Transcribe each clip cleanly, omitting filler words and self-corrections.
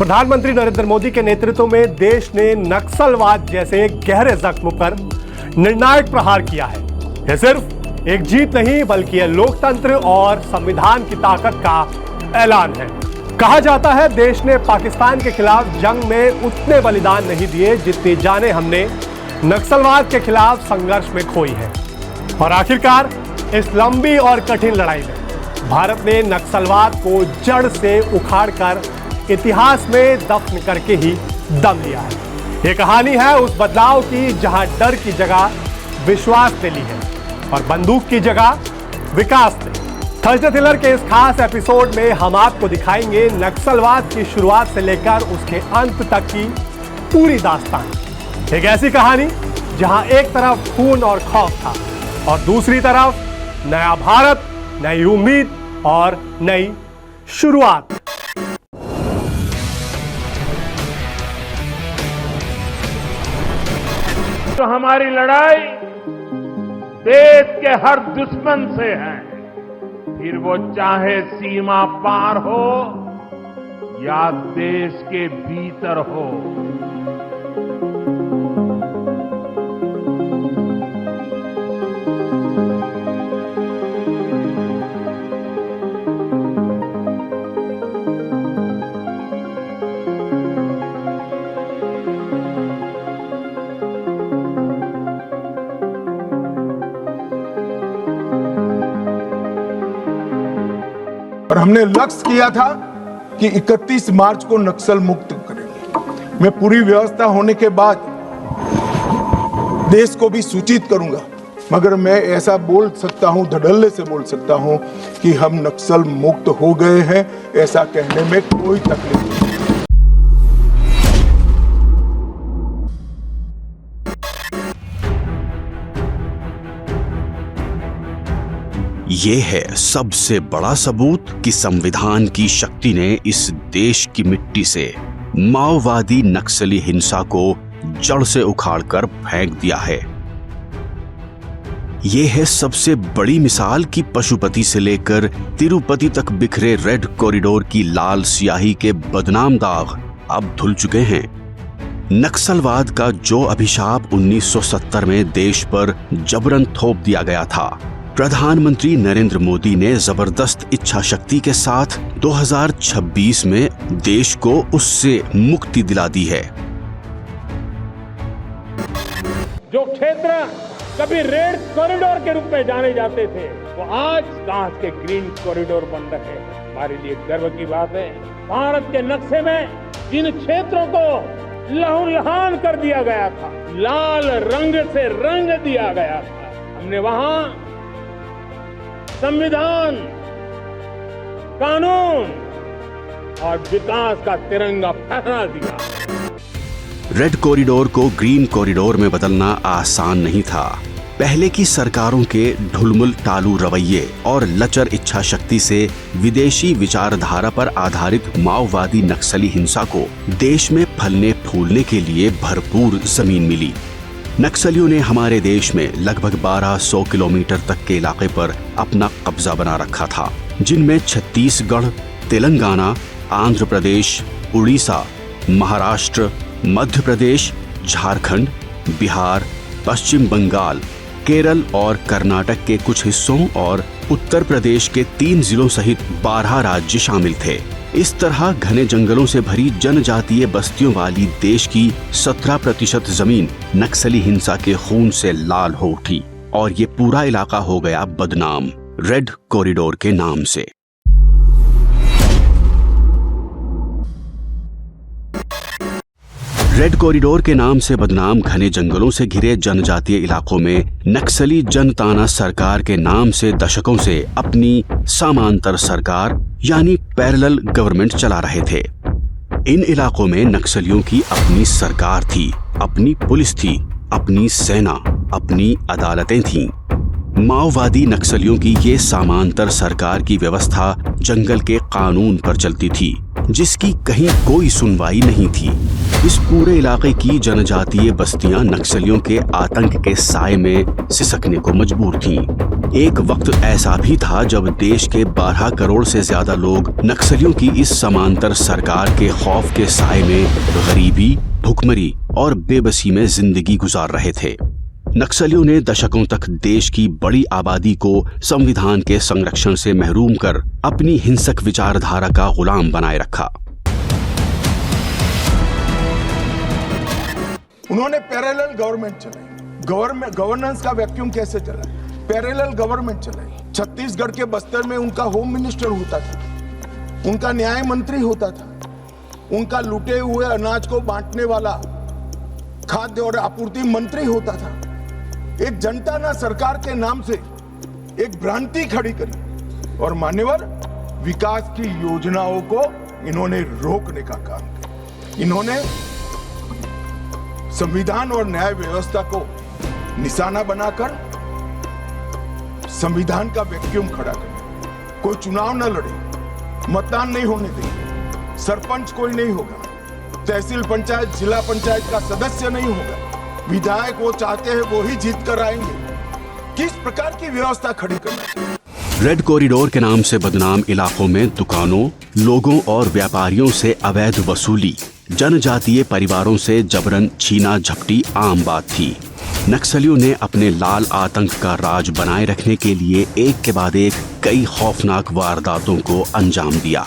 प्रधानमंत्री नरेंद्र मोदी के नेतृत्व में देश ने नक्सलवाद जैसे गहरे जख्म पर निर्णायक प्रहार किया है। यह सिर्फ एक जीत नहीं बल्कि यह लोकतंत्र और संविधान की ताकत का ऐलान है। कहा जाता है देश ने पाकिस्तान के खिलाफ जंग में उतने बलिदान नहीं दिए जितनी जाने हमने नक्सलवाद के खिलाफ संघर्ष में खोई है। और आखिरकार इस लंबी और कठिन लड़ाई में भारत ने नक्सलवाद को जड़ से उखाड़कर इतिहास में दफन करके ही दम लिया है। ये कहानी है उस बदलाव की जहां डर की जगह विश्वास ने ली है और बंदूक की जगह विकास ने। थर्सडे थ्रिलर के इस खास एपिसोड में हम आपको दिखाएंगे नक्सलवाद की शुरुआत से लेकर उसके अंत तक की पूरी दास्तान। एक ऐसी कहानी जहां एक तरफ खून और खौफ था और दूसरी तरफ नया भारत, नई उम्मीद और नई शुरुआत। तो हमारी लड़ाई देश के हर दुश्मन से है, फिर वो चाहे सीमा पार हो या देश के भीतर हो। और हमने लक्ष्य किया था कि 31 मार्च को नक्सल मुक्त करेंगे। मैं पूरी व्यवस्था होने के बाद देश को भी सूचित करूंगा, मगर मैं ऐसा बोल सकता हूं, धड़ल्ले से बोल सकता हूं कि हम नक्सल मुक्त हो गए हैं। ऐसा कहने में कोई तकलीफ नहीं। ये है सबसे बड़ा सबूत कि संविधान की शक्ति ने इस देश की मिट्टी से माओवादी नक्सली हिंसा को जड़ से उखाड़कर फेंक दिया है। ये है सबसे बड़ी मिसाल कि पशुपति से लेकर तिरुपति तक बिखरे रेड कॉरिडोर की लाल स्याही के बदनाम दाग अब धुल चुके हैं। नक्सलवाद का जो अभिशाप 1970 में देश पर जबरन थोप दिया गया था, प्रधानमंत्री नरेंद्र मोदी ने जबरदस्त इच्छा शक्ति के साथ 2026 में देश को उससे मुक्ति दिला दी है। जो क्षेत्र कभी रेड कॉरिडोर के रूप में जाने जाते थे वो आज कांच के ग्रीन कॉरिडोर बन रहे हैं। हमारे लिए गर्व की बात है, भारत के नक्शे में जिन क्षेत्रों को लहूलुहान कर दिया गया था, लाल रंग से रंग दिया गया था, हमने वहां संविधान, कानून और विकास का तिरंगा फहरा दिया। रेड कॉरिडोर को ग्रीन कॉरिडोर में बदलना आसान नहीं था। पहले की सरकारों के ढुलमुल टालू रवैये और लचर इच्छा शक्ति से विदेशी विचारधारा पर आधारित माओवादी नक्सली हिंसा को देश में फलने फूलने के लिए भरपूर जमीन मिली। नक्सलियों ने हमारे देश में लगभग 1200 किलोमीटर तक के इलाके पर अपना कब्जा बना रखा था, जिनमें छत्तीसगढ़, तेलंगाना, आंध्र प्रदेश, उड़ीसा, महाराष्ट्र, मध्य प्रदेश, झारखंड, बिहार, पश्चिम बंगाल, केरल और कर्नाटक के कुछ हिस्सों और उत्तर प्रदेश के 3 जिलों सहित 12 राज्य शामिल थे। इस तरह घने जंगलों से भरी जनजातीय बस्तियों वाली देश की 17% जमीन नक्सली हिंसा के खून से लाल हो उठी और ये पूरा इलाका हो गया बदनाम रेड कॉरिडोर के नाम से। रेड कॉरिडोर के नाम से बदनाम घने जंगलों से घिरे जनजातीय इलाकों में नक्सली जनताना सरकार के नाम से दशकों से अपनी समांतर सरकार यानी पैरेलल गवर्नमेंट चला रहे थे। इन इलाकों में नक्सलियों की अपनी सरकार थी, अपनी पुलिस थी, अपनी सेना, अपनी अदालतें थीं। माओवादी नक्सलियों की ये समांतर सरकार की व्यवस्था जंगल के कानून पर चलती थी, जिसकी कहीं कोई सुनवाई नहीं थी। इस पूरे इलाके की जनजातीय बस्तियां नक्सलियों के आतंक के साए में सिसकने को मजबूर थीं। एक वक्त ऐसा भी था जब देश के 12 करोड़ से ज्यादा लोग नक्सलियों की इस समांतर सरकार के खौफ के साए में गरीबी, भुखमरी और बेबसी में जिंदगी गुजार रहे थे। नक्सलियों ने दशकों तक देश की बड़ी आबादी को संविधान के संरक्षण से महरूम कर अपनी हिंसक विचारधारा का गुलाम बनाए रखा। उन्होंने पैरेलल गवर्नमेंट चलाई। गवर्नेंस का वैक्यूम कैसे चला? पैरेलल गवर्नमेंट चलाई। छत्तीसगढ़ के बस्तर में उनका होम मिनिस्टर होता था, उनका न्याय मंत्री होता था, उनका लूटे हुए अनाज को बांटने वाला खाद्य और आपूर्ति मंत्री होता था। एक जनता ना सरकार के नाम से एक भ्रांति खड़ी करी और मान्यवर विकास की योजनाओं को इन्होंने रोकने का काम किया। इन्होंने संविधान और न्याय व्यवस्था को निशाना बनाकर संविधान का वैक्यूम खड़ा कर कोई चुनाव न लड़े, मतदान नहीं होने देंगे, सरपंच कोई नहीं होगा, तहसील पंचायत जिला पंचायत का सदस्य नहीं होगा, विधायक वो चाहते हैं वो ही जीत कर आएंगे। किस प्रकार की व्यवस्था खड़ी करना? रेड कॉरिडोर के नाम से बदनाम इलाकों में दुकानों, लोगों और व्यापारियों से अवैध वसूली, जनजातीय परिवारों से जबरन छीना झपटी आम बात थी। नक्सलियों ने अपने लाल आतंक का राज बनाए रखने के लिए एक के बाद एक कई खौफनाक वारदातों को अंजाम दिया।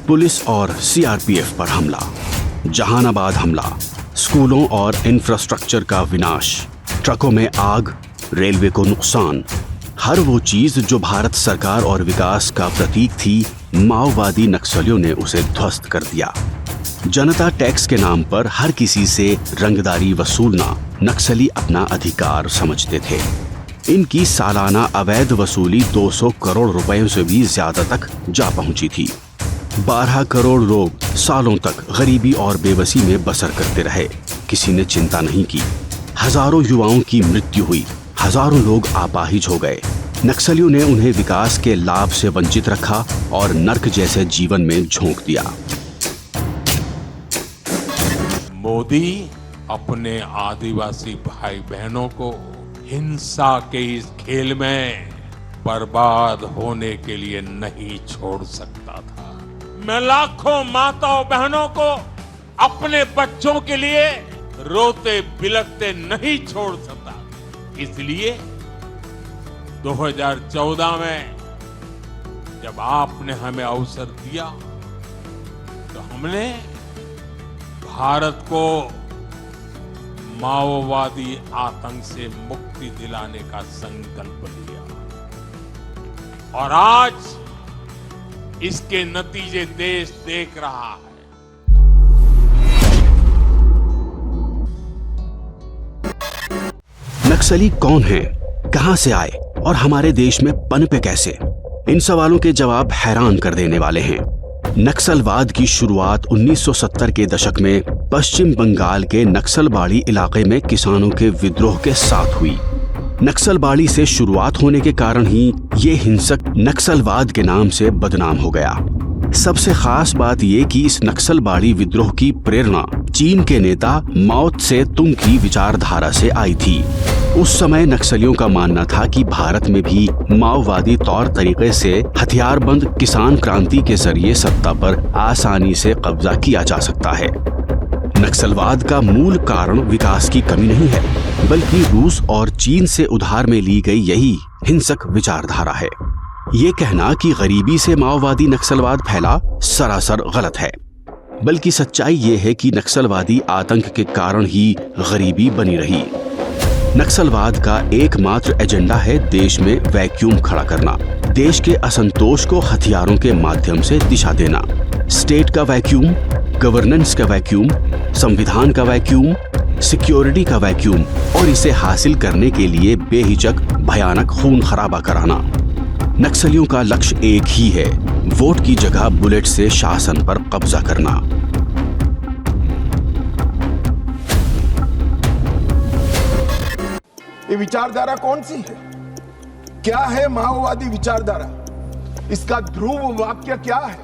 पुलिस और सीआरपीएफ पर हमला, जहानाबाद हमला, स्कूलों और इंफ्रास्ट्रक्चर का विनाश, ट्रकों में आग, रेलवे को नुकसान, हर वो चीज जो भारत सरकार और विकास का प्रतीक थी, माओवादी नक्सलियों ने उसे ध्वस्त कर दिया। जनता टैक्स के नाम पर हर किसी से रंगदारी वसूलना नक्सली अपना अधिकार समझते थे। इनकी सालाना अवैध वसूली 200 करोड़ रुपयों से भी ज्यादा तक जा पहुंची थी। 12 करोड़ लोग सालों तक गरीबी और बेबसी में बसर करते रहे। किसी ने चिंता नहीं की। हजारों युवाओं की मृत्यु हुई, हजारों लोग अपाहिज हो गए। नक्सलियों ने उन्हें विकास के लाभ से वंचित रखा और नर्क जैसे जीवन में झोंक दिया। मोदी अपने आदिवासी भाई बहनों को हिंसा के इस खेल में बर्बाद होने के लिए नहीं छोड़ सकता था। मैं लाखों माताओं बहनों को अपने बच्चों के लिए रोते बिलखते नहीं छोड़ सकता। इसलिए 2014 में जब आपने हमें अवसर दिया तो हमने भारत को माओवादी आतंक से मुक्ति दिलाने का संकल्प लिया और आज इसके नतीजे देश देख रहा है। नक्सली कौन हैं, कहां से आए और हमारे देश में पनपे कैसे? इन सवालों के जवाब हैरान कर देने वाले हैं। नक्सलवाद की शुरुआत 1970 के दशक में पश्चिम बंगाल के नक्सलबाड़ी इलाके में किसानों के विद्रोह के साथ हुई। नक्सलबाड़ी से शुरुआत होने के कारण ही ये हिंसक नक्सलवाद के नाम से बदनाम हो गया। सबसे खास बात ये कि इस नक्सलबाड़ी विद्रोह की प्रेरणा चीन के नेता माओ त्से तुंग की विचारधारा से आई थी। उस समय नक्सलियों का मानना था कि भारत में भी माओवादी तौर तरीके से हथियारबंद किसान क्रांति के जरिए सत्ता पर आसानी से कब्जा किया जा सकता है। नक्सलवाद का मूल कारण विकास की कमी नहीं है, बल्कि रूस और चीन से उधार में ली गई यही हिंसक विचारधारा है। ये कहना कि गरीबी से माओवादी नक्सलवाद फैला सरासर गलत है, बल्कि सच्चाई ये है कि नक्सलवादी आतंक के कारण ही गरीबी बनी रही। नक्सलवाद का एकमात्र एजेंडा है देश में वैक्यूम खड़ा करना, देश के असंतोष को हथियारों के माध्यम से दिशा देना। स्टेट का वैक्यूम, गवर्नेंस का वैक्यूम, संविधान का वैक्यूम, सिक्योरिटी का वैक्यूम और इसे हासिल करने के लिए बेहिचक भयानक खून खराबा कराना। नक्सलियों का लक्ष्य एक ही है, वोट की जगह बुलेट से शासन पर कब्जा करना। ये विचारधारा कौन सी है? क्या है माओवादी विचारधारा? इसका ध्रुव वाक्य क्या है?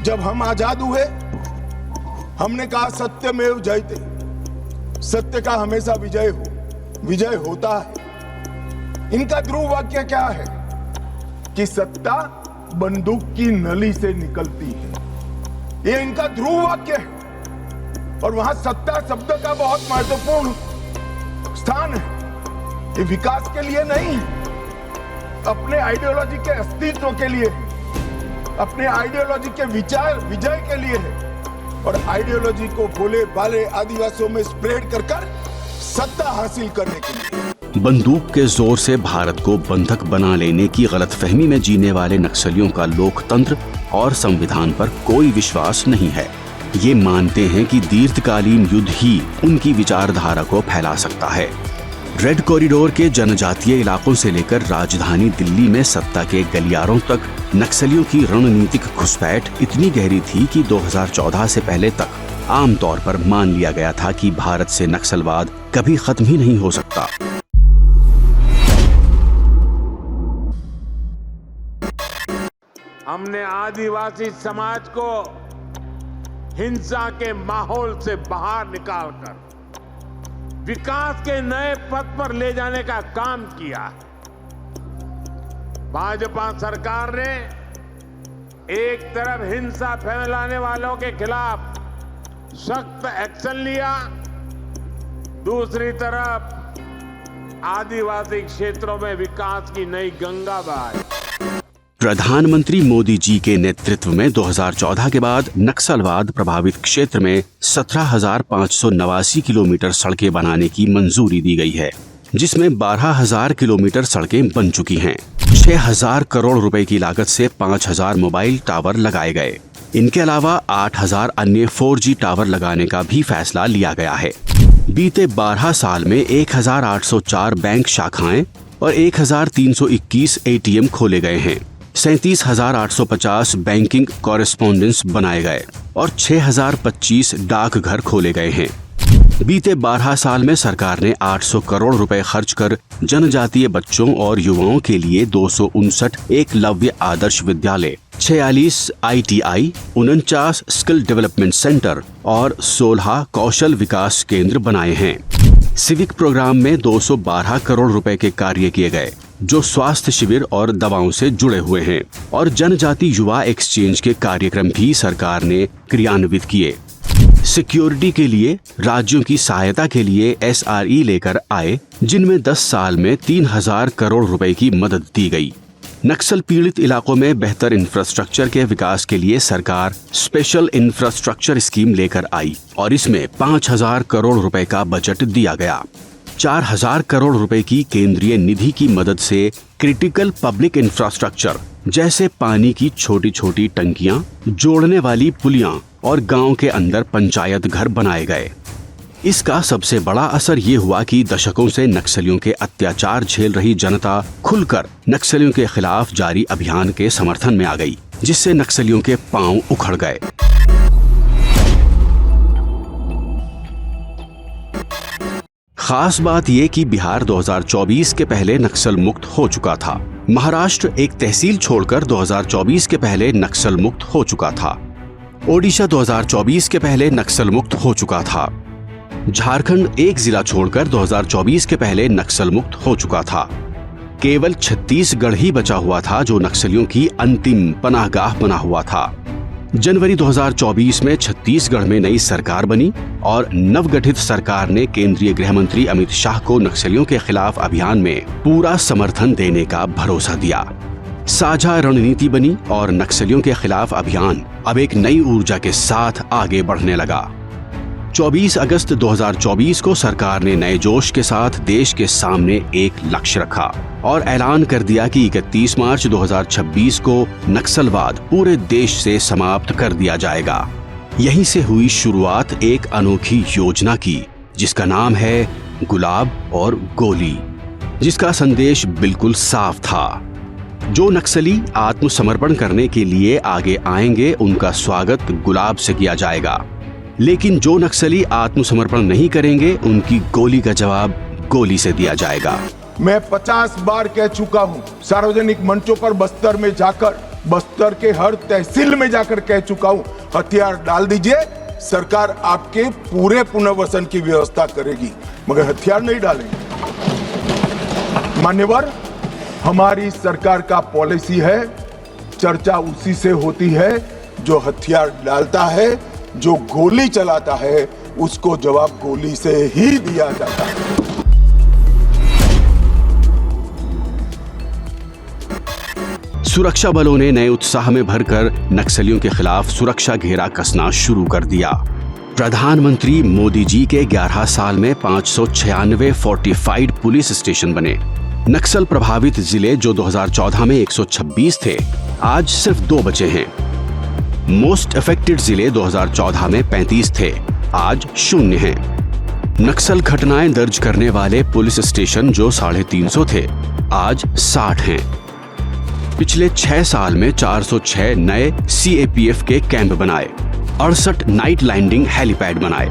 जब हम आजाद हुए हमने कहा सत्यमेव जयते, सत्य का हमेशा विजय होता है। इनका ध्रुव वाक्य क्या है कि सत्ता बंदूक की नली से निकलती है, ये इनका ध्रुव वाक्य है। और वहां सत्ता शब्द का बहुत महत्वपूर्ण स्थान है। ये विकास के लिए नहीं है, अपने आइडियोलॉजी के अस्तित्व के लिए, अपने आइडियोलॉजी के विजय के लिए है। और आइडियोलॉजी को भोले भाले आदिवासियों में स्प्रेड कर सत्ता हासिल करने के लिए। बंदूक के जोर से भारत को बंधक बना लेने की गलतफहमी में जीने वाले नक्सलियों का लोकतंत्र और संविधान पर कोई विश्वास नहीं है। ये मानते हैं कि दीर्घकालीन युद्ध ही उनकी विचारधारा को फैला सकता है। रेड कॉरिडोर के जनजातीय इलाकों से लेकर राजधानी दिल्ली में सत्ता के गलियारों तक नक्सलियों की रणनीतिक घुसपैठ इतनी गहरी थी कि 2014 से पहले तक आमतौर पर मान लिया गया था कि भारत से नक्सलवाद कभी खत्म ही नहीं हो सकता। हमने आदिवासी समाज को हिंसा के माहौल से बाहर निकालकर विकास के नए पथ पर ले जाने का काम किया। भाजपा सरकार ने एक तरफ हिंसा फैलाने वालों के खिलाफ सख्त एक्शन लिया, दूसरी तरफ आदिवासी क्षेत्रों में विकास की नई गंगा बहाई। प्रधानमंत्री मोदी जी के नेतृत्व में 2014 के बाद नक्सलवाद प्रभावित क्षेत्र में 17,589 किलोमीटर सड़कें बनाने की मंजूरी दी गई है, जिसमें 12,000 किलोमीटर सड़कें बन चुकी हैं। 6,000 करोड़ रुपए की लागत से 5,000 मोबाइल टावर लगाए गए। इनके अलावा 8,000 अन्य 4G टावर लगाने का भी फैसला लिया गया है। बीते 12 साल में 1,804 बैंक शाखाएं और 1,321 ATM खोले गए हैं। 37,850 बैंकिंग कॉरेस्पॉन्डेंस बनाए गए और 6,025 डाकघर खोले गए हैं। बीते 12 साल में सरकार ने 800 करोड़ रुपए खर्च कर जनजातीय बच्चों और युवाओं के लिए 259 Eklavya Adarsh Vidyalaya, 46 ITI, 49 skill development centre और 16 कौशल विकास केंद्र बनाए हैं। सिविक प्रोग्राम में 212 करोड़ रुपए के कार्य किए गए, जो स्वास्थ्य शिविर और दवाओं से जुड़े हुए हैं, और जनजाति युवा एक्सचेंज के कार्यक्रम भी सरकार ने क्रियान्वित किए। सिक्योरिटी के लिए राज्यों की सहायता के लिए SRE लेकर आए, जिनमें 10 साल में 3,000 करोड़ रुपए की मदद दी गई। नक्सल पीड़ित इलाकों में बेहतर इंफ्रास्ट्रक्चर के विकास के लिए सरकार स्पेशल इंफ्रास्ट्रक्चर स्कीम लेकर आई और इसमें 5,000 करोड़ रुपए का बजट दिया गया। 4,000 करोड़ रुपए की केंद्रीय निधि की मदद से क्रिटिकल पब्लिक इंफ्रास्ट्रक्चर जैसे पानी की छोटी छोटी टंकियां, जोड़ने वाली पुलियां और गांव के अंदर पंचायत घर बनाए गए। इसका सबसे बड़ा असर ये हुआ कि दशकों से नक्सलियों के अत्याचार झेल रही जनता खुलकर नक्सलियों के खिलाफ जारी अभियान के समर्थन में आ गई, जिससे नक्सलियों के पांव उखड़ गए। खास बात ये कि बिहार 2024 के पहले नक्सल मुक्त हो चुका था। महाराष्ट्र एक तहसील छोड़कर 2024 के पहले नक्सल मुक्त हो चुका था। ओडिशा 2024 के पहले नक्सल मुक्त हो चुका था। झारखंड एक जिला छोड़कर 2024 के पहले नक्सल मुक्त हो चुका था। केवल छत्तीसगढ़ ही बचा हुआ था जो नक्सलियों की अंतिम पनाहगाह बना हुआ था। जनवरी 2024 में छत्तीसगढ़ में नई सरकार बनी और नवगठित सरकार ने केंद्रीय गृह मंत्री अमित शाह को नक्सलियों के खिलाफ अभियान में पूरा समर्थन देने का भरोसा दिया। साझा रणनीति बनी और नक्सलियों के खिलाफ अभियान अब एक नई ऊर्जा के साथ आगे बढ़ने लगा। 24 अगस्त 2024 को सरकार ने नए जोश के साथ देश के सामने एक लक्ष्य रखा और ऐलान कर दिया कि 31 मार्च 2026 को नक्सलवाद पूरे देश से समाप्त कर दिया जाएगा। यहीं से हुई शुरुआत एक अनोखी योजना की, जिसका नाम है गुलाब और गोली, जिसका संदेश बिल्कुल साफ था। जो नक्सली आत्मसमर्पण करने के लिए आगे आएंगे उनका स्वागत गुलाब से किया जाएगा, लेकिन जो नक्सली आत्मसमर्पण नहीं करेंगे उनकी गोली का जवाब गोली से दिया जाएगा। मैं 50 बार कह चुका हूं, सार्वजनिक मंचों पर बस्तर में जाकर, बस्तर के हर तहसील में जाकर कह चुका हूं, हथियार डाल दीजिए, सरकार आपके पूरे पुनर्वसन की व्यवस्था करेगी, मगर हथियार नहीं डालेंगे। मान्यवर, हमारी सरकार का पॉलिसी है, चर्चा उसी से होती है जो हथियार डालता है, जो गोली चलाता है उसको जवाब गोली से ही दिया जाता है। सुरक्षा बलों ने नए उत्साह में भरकर नक्सलियों के खिलाफ सुरक्षा घेरा कसना शुरू कर दिया। प्रधानमंत्री मोदी जी के 11 साल में 596 फोर्टिफाइड पुलिस स्टेशन बने। नक्सल प्रभावित जिले जो 2014 में 126 थे, आज सिर्फ 2 बचे हैं। मोस्ट अफेक्टेड जिले 2014 में 35 थे, आज 0 हैं। नक्सल घटनाएं दर्ज करने वाले पुलिस स्टेशन जो 350 थे, आज 60 हैं। पिछले 6 साल में 406 नए CAPF के कैंप बनाए, 68 नाइट लैंडिंग हेलीपैड बनाए,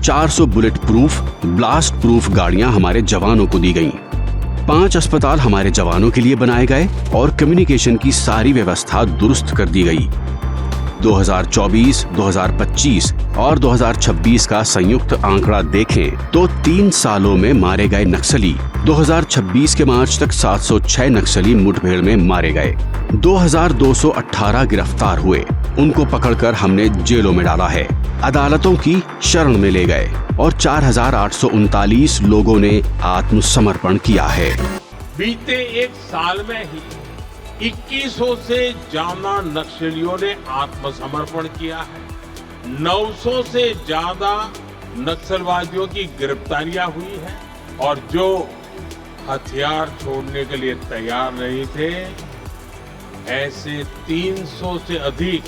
400 बुलेट प्रूफ, ब्लास्ट प्रूफ गाड़ियां हमारे जवानों को दी गईं। 5 अस्पताल हमारे जवानों के लिए बनाए गए और कम्युनिकेशन की सारी व्यवस्था दुरुस्त कर दी गई। 2024, 2025 और 2026 का संयुक्त आंकड़ा देखें तो 3 सालों में मारे गए नक्सली 2026 के मार्च तक 706 नक्सली मुठभेड़ में मारे गए, 2218 गिरफ्तार हुए, उनको पकड़कर हमने जेलों में डाला है, अदालतों की शरण में ले गए और 4839 लोगों ने आत्मसमर्पण किया है। बीते 1 साल में ही 2100 से ज्यादा नक्सलियों ने आत्मसमर्पण किया है। 900 से ज्यादा नक्सलवादियों की गिरफ्तारियां हुई है और जो हथियार छोड़ने के लिए तैयार नहीं थे, ऐसे 300 से अधिक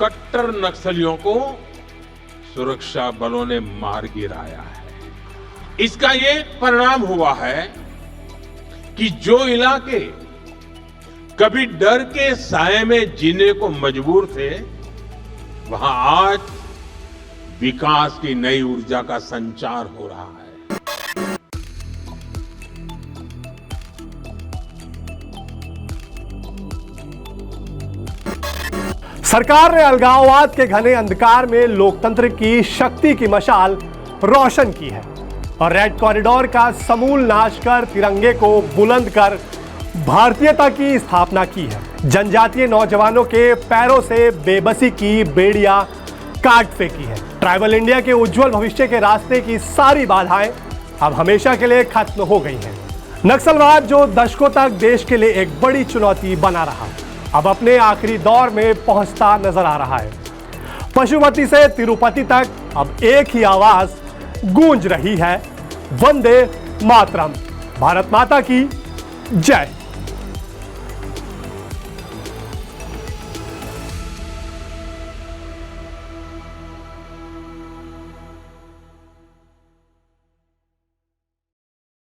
कट्टर नक्सलियों को सुरक्षा बलों ने मार गिराया है। इसका ये परिणाम हुआ है कि जो इलाके कभी डर के साए में जीने को मजबूर थे, वहां आज विकास की नई ऊर्जा का संचार हो रहा है। सरकार ने अलगाववाद के घने अंधकार में लोकतंत्र की शक्ति की मशाल रोशन की है और रेड कॉरिडोर का समूल नाश कर तिरंगे को बुलंद कर भारतीयता की स्थापना की है। जनजातीय नौजवानों के पैरों से बेबसी की बेड़ियां काट फेंकी है। ट्राइबल इंडिया के उज्जवल भविष्य के रास्ते की सारी बाधाएं अब हमेशा के लिए खत्म हो गई हैं। नक्सलवाद जो दशकों तक देश के लिए एक बड़ी चुनौती बना रहा, अब अपने आखिरी दौर में पहुंचता नजर आ रहा है। पशुपति से तिरुपति तक अब एक ही आवाज गूंज रही है, वंदे मातरम। भारत माता की जय।